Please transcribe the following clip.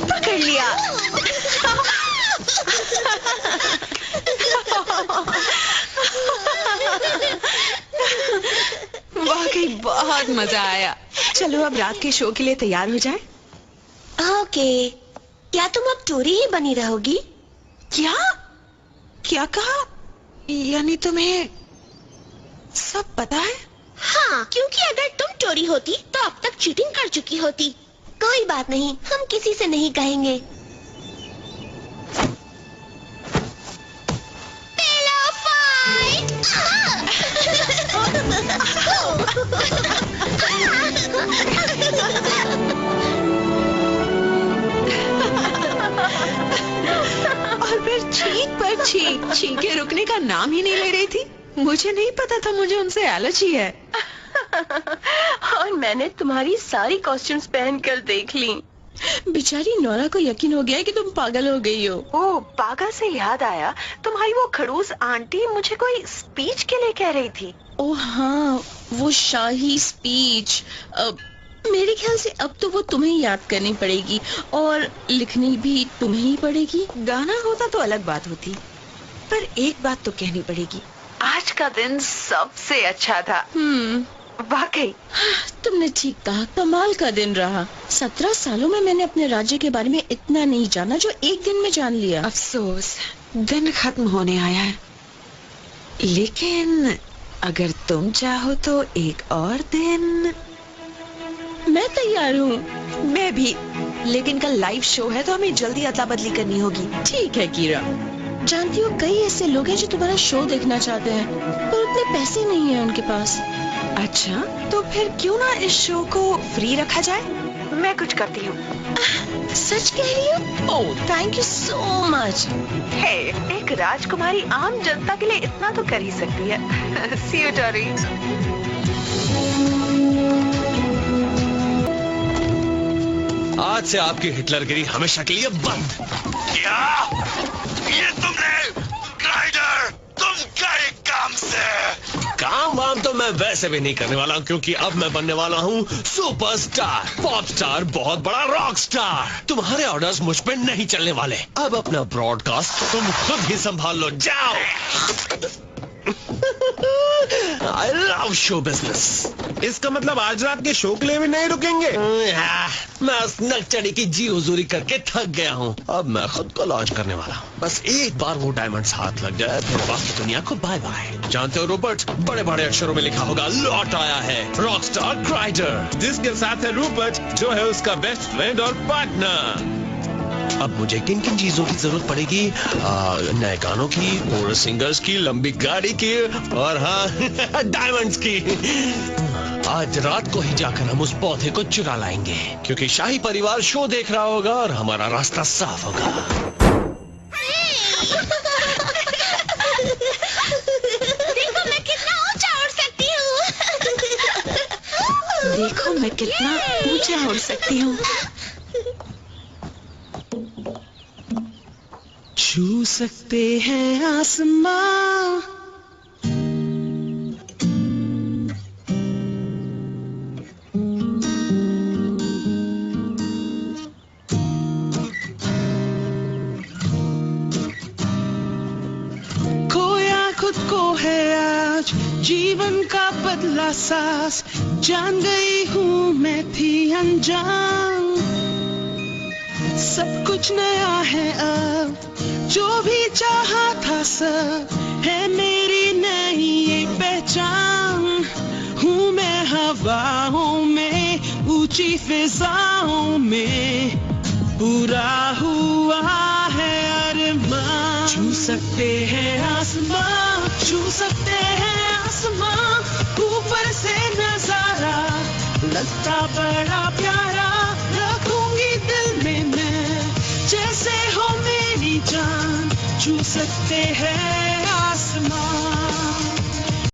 पकड़ लिया। वाकई बहुत मजा आया। चलो अब रात के शो के लिए तैयार हो जाएं। ओके, क्या तुम अब टोरी ही बनी रहोगी? क्या क्या कहा? यानी तुम्हें सब पता है? हाँ, क्योंकि अगर तुम टोरी होती तो अब तक चीटिंग कर चुकी होती। कोई बात नहीं, हम किसी से नहीं कहेंगे। Pillow fight! और फिर छींक पर छींक, छींके रुकने का नाम ही नहीं ले रही थी। मुझे नहीं पता था मुझे उनसे एलर्जी है। और मैंने तुम्हारी सारी कॉस्ट्यूम्स पहनकर देख ली। बेचारी नोरा को यकीन हो गया है कि तुम पागल हो गई हो। ओ, पागल से याद आया, तुम्हारी वो खड़ूस आंटी मुझे कोई स्पीच के लिए कह रही थी। ओ हाँ, वो शाही स्पीच। मेरे ख्याल से अब तो वो तुम्हें याद करनी पड़ेगी और लिखनी भी तुम्हें ही पड़ेगी। गाना होता तो अलग बात होती, पर एक बात तो कहनी पड़ेगी, आज का दिन सबसे अच्छा था। वाकई तुमने ठीक कहा, कमाल का दिन रहा। 17 सालों में मैंने अपने राज्य के बारे में इतना नहीं जाना जो एक दिन में जान लिया। अफसोस, दिन खत्म होने आया है। लेकिन अगर तुम चाहो तो एक और दिन। मैं तैयार हूँ। मैं भी, लेकिन कल लाइव शो है तो हमें जल्दी अदला बदली करनी होगी। ठीक है कीरा, जानती हो कई ऐसे लोग हैं जो तुम्हारा शो देखना चाहते हैं पर उतने पैसे नहीं है उनके पास। अच्छा, तो फिर क्यों ना इस शो को फ्री रखा जाए? मैं कुछ करती हूँ। सच कह रही हो? ओह, थैंक यू सो मच। हे, एक राजकुमारी आम जनता के लिए इतना तो कर ही सकती है। सी यू टोरी। आज से आपकी हिटलरगिरी हमेशा के लिए बंद। क्या ये तुमने ग्राइडर, तुम गए काम से? काम वाम तो मैं वैसे भी नहीं करने वाला हूँ, क्योंकि अब मैं बनने वाला हूँ सुपरस्टार, पॉप स्टार, बहुत बड़ा रॉक स्टार। तुम्हारे ऑर्डर्स मुझ पे नहीं चलने वाले। अब अपना ब्रॉडकास्ट तुम खुद ही संभाल लो, जाओ। I love show business. इसका मतलब आज रात के शो के लिए भी नहीं रुकेंगे? मैं उस नकचड़ी की जी हुजूरी करके थक गया हूँ। अब मैं खुद को लॉन्च करने वाला हूँ। बस एक बार वो डायमंड्स हाथ लग जाए फिर बाकी दुनिया को बाय बाय। जानते हो रूपर्ट, बड़े बड़े अक्षरों में लिखा होगा, लौट आया है रॉकस्टार ग्राइडर, जिसके साथ है रूपर्ट, जो है उसका बेस्ट फ्रेंड और पार्टनर। अब मुझे किन किन चीजों की जरूरत पड़ेगी? नए गानों की, और सिंगर्स की, लंबी गाड़ी की, और हाँ डायमंड्स की। आज रात को ही जाकर हम उस पौधे को चुरा लाएंगे, क्योंकि शाही परिवार शो देख रहा होगा और हमारा रास्ता साफ होगा। देखो मैं कितना ऊंचा उड़ सकती हूँ। देखो मैं कितना ऊंचा उड़ सकती हूँ। छू सकते हैं आसमां, खोया खुद को है आज जीवन का बदला सांस, जान गई हूँ मैं थी अनजान। सब कुछ नया है अब, जो भी चाहा था सब है मेरी नई ये पहचान। हूँ मैं हवाओं में, ऊंची फिजाओं में, पूरा हुआ है अरमान। छू सकते हैं आसमां, छू सकते हैं आसमां, ऊपर से नजारा लगता बड़ा प्यारा। रखूंगी दिल में मैं जैसे हो मेरी जान, छू सकते हैं आसमां।